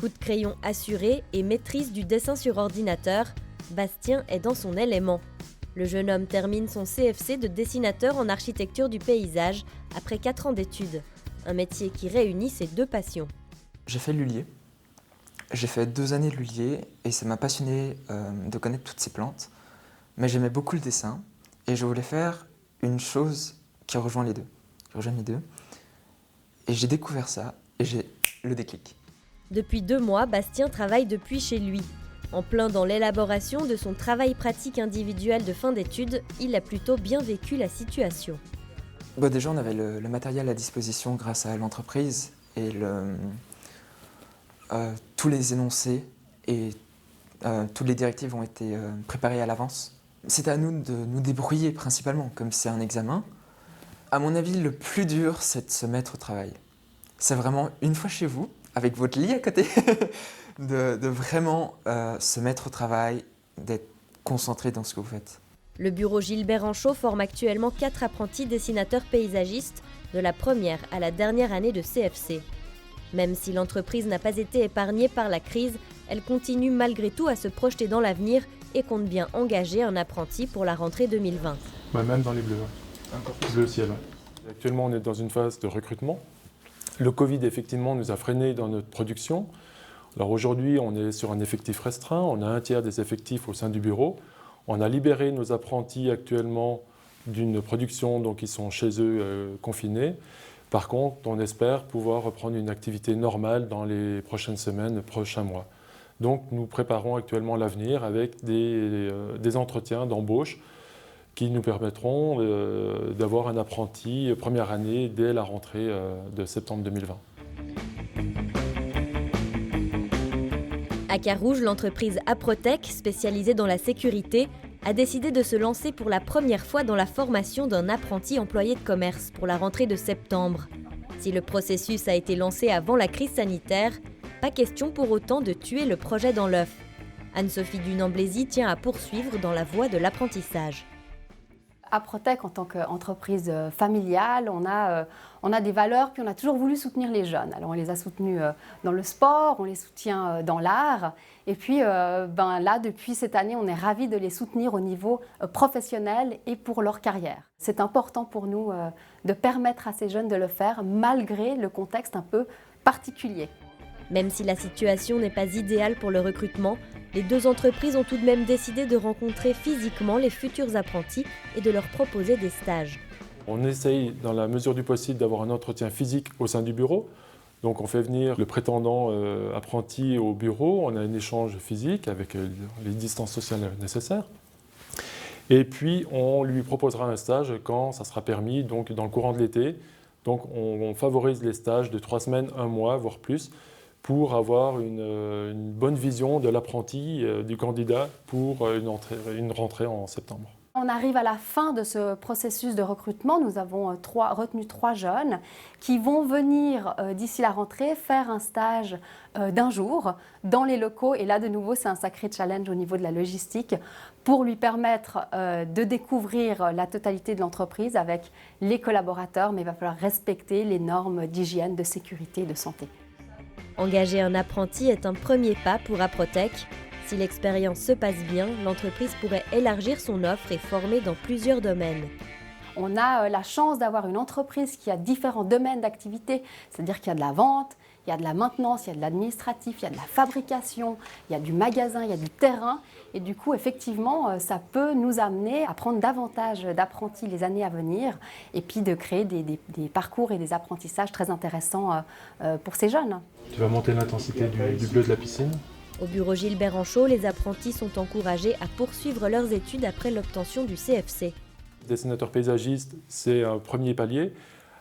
Coup de crayon assuré et maîtrise du dessin sur ordinateur, Bastien est dans son élément. Le jeune homme termine son CFC de dessinateur en architecture du paysage après 4 ans d'études. Un métier qui réunit ses deux passions. J'ai fait l'huilier. J'ai fait 2 années de l'huilier et ça m'a passionné de connaître toutes ces plantes. Mais j'aimais beaucoup le dessin et je voulais faire une chose qui rejoint les deux. Et j'ai découvert ça et j'ai le déclic. Depuis 2 mois, Bastien travaille depuis chez lui. En plein dans l'élaboration de son travail pratique individuel de fin d'études, il a plutôt bien vécu la situation. Déjà, on avait le matériel à disposition grâce à l'entreprise et tous les énoncés et toutes les directives ont été préparées à l'avance. C'est à nous de nous débrouiller principalement, comme c'est un examen. À mon avis, le plus dur, c'est de se mettre au travail. C'est vraiment une fois chez vous, avec votre lit à côté, de vraiment se mettre au travail, d'être concentré dans ce que vous faites. Le bureau Gilbert Anchaud forme actuellement 4 apprentis dessinateurs paysagistes, de la première à la dernière année de CFC. Même si l'entreprise n'a pas été épargnée par la crise, elle continue malgré tout à se projeter dans l'avenir et compte bien engager un apprenti pour la rentrée 2020. Même dans les bleus, bleu ciel. Actuellement, on est dans une phase de recrutement. Le Covid, effectivement, nous a freinés dans notre production. Alors aujourd'hui, on est sur un effectif restreint, on a 1/3 des effectifs au sein du bureau. On a libéré nos apprentis actuellement d'une production, donc ils sont chez eux confinés. Par contre, on espère pouvoir reprendre une activité normale dans les prochaines semaines, prochains mois. Donc nous préparons actuellement l'avenir avec des entretiens d'embauche qui nous permettront d'avoir un apprenti première année dès la rentrée de septembre 2020. À Carouge, l'entreprise Aprotech, spécialisée dans la sécurité, a décidé de se lancer pour la première fois dans la formation d'un apprenti employé de commerce pour la rentrée de septembre. Si le processus a été lancé avant la crise sanitaire, pas question pour autant de tuer le projet dans l'œuf. Anne-Sophie Dunant-Blaisy tient à poursuivre dans la voie de l'apprentissage. Aprotech, en tant qu'entreprise familiale, on a des valeurs, puis on a toujours voulu soutenir les jeunes. Alors on les a soutenus dans le sport, on les soutient dans l'art, et puis là, depuis cette année, on est ravis de les soutenir au niveau professionnel et pour leur carrière. C'est important pour nous de permettre à ces jeunes de le faire malgré le contexte un peu particulier. Même si la situation n'est pas idéale pour le recrutement, les 2 entreprises ont tout de même décidé de rencontrer physiquement les futurs apprentis et de leur proposer des stages. On essaye, dans la mesure du possible, d'avoir un entretien physique au sein du bureau. Donc on fait venir le prétendant apprenti au bureau, on a un échange physique avec les distances sociales nécessaires. Et puis on lui proposera un stage quand ça sera permis, donc dans le courant de l'été. Donc on favorise les stages de 3 semaines, 1 mois, voire plus, pour avoir une bonne vision de l'apprenti, du candidat pour une rentrée en septembre. On arrive à la fin de ce processus de recrutement. Nous avons retenu 3 jeunes qui vont venir, d'ici la rentrée, faire un stage d'1 jour dans les locaux. Et là, de nouveau, c'est un sacré challenge au niveau de la logistique pour lui permettre de découvrir la totalité de l'entreprise avec les collaborateurs. Mais il va falloir respecter les normes d'hygiène, de sécurité et de santé. Engager un apprenti est un premier pas pour Aprotech. Si l'expérience se passe bien, l'entreprise pourrait élargir son offre et former dans plusieurs domaines. On a la chance d'avoir une entreprise qui a différents domaines d'activité, c'est-à-dire qu'il y a de la vente, il y a de la maintenance, il y a de l'administratif, il y a de la fabrication, il y a du magasin, il y a du terrain. Et du coup, effectivement, ça peut nous amener à prendre davantage d'apprentis les années à venir et puis de créer des parcours et des apprentissages très intéressants pour ces jeunes. Tu vas monter l'intensité du bleu de la piscine. Au bureau Gilbert Anchaud, les apprentis sont encouragés à poursuivre leurs études après l'obtention du CFC. Dessinateur paysagiste, c'est un premier palier.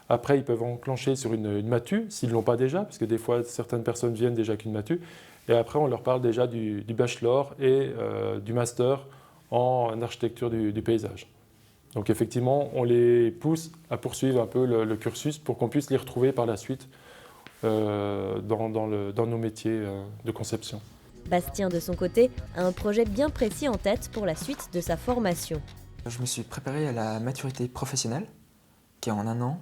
Après, ils peuvent enclencher sur une matu, s'ils ne l'ont pas déjà, parce que des fois, certaines personnes viennent déjà avec une matu. Et après, on leur parle déjà du bachelor et du master en architecture du paysage. Donc effectivement, on les pousse à poursuivre un peu le cursus pour qu'on puisse les retrouver par la suite dans nos métiers de conception. Bastien, de son côté, a un projet bien précis en tête pour la suite de sa formation. Je me suis préparé à la maturité professionnelle, qui est en 1 an.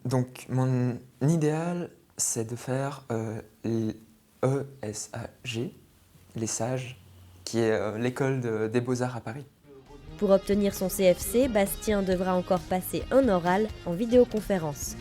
Donc mon idéal, c'est de faire l'ESAG, les Sages, qui est l'école des Beaux-Arts à Paris. Pour obtenir son CFC, Bastien devra encore passer un oral en vidéoconférence.